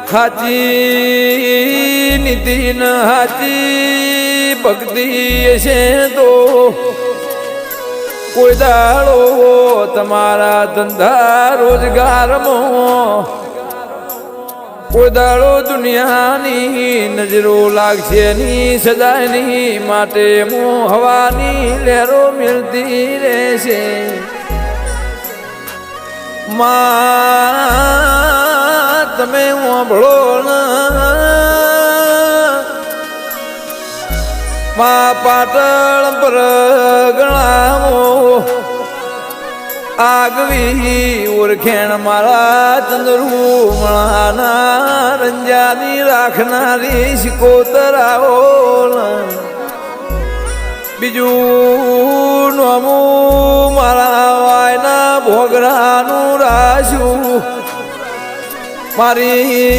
હાચી નીતિ ન હાચી ભક્તિ છે તો કોઈ દાડો તમારા ધંધા રોજગારમાં કોઈ દાડો દુનિયાની નજરો લાગશે ની સદાયની માટે હું હવાની લહેરો મિલતી રહેશે માં તમે વાંભળો માં પાટણ પર ગણાવો આગવી ઓળખેણ મારા ચંદ્રુમણાના રંજાની રાખનારી શિકોતરાઓ બીજું નોમું મારા વાયના ભોગરાનું રાશું મારી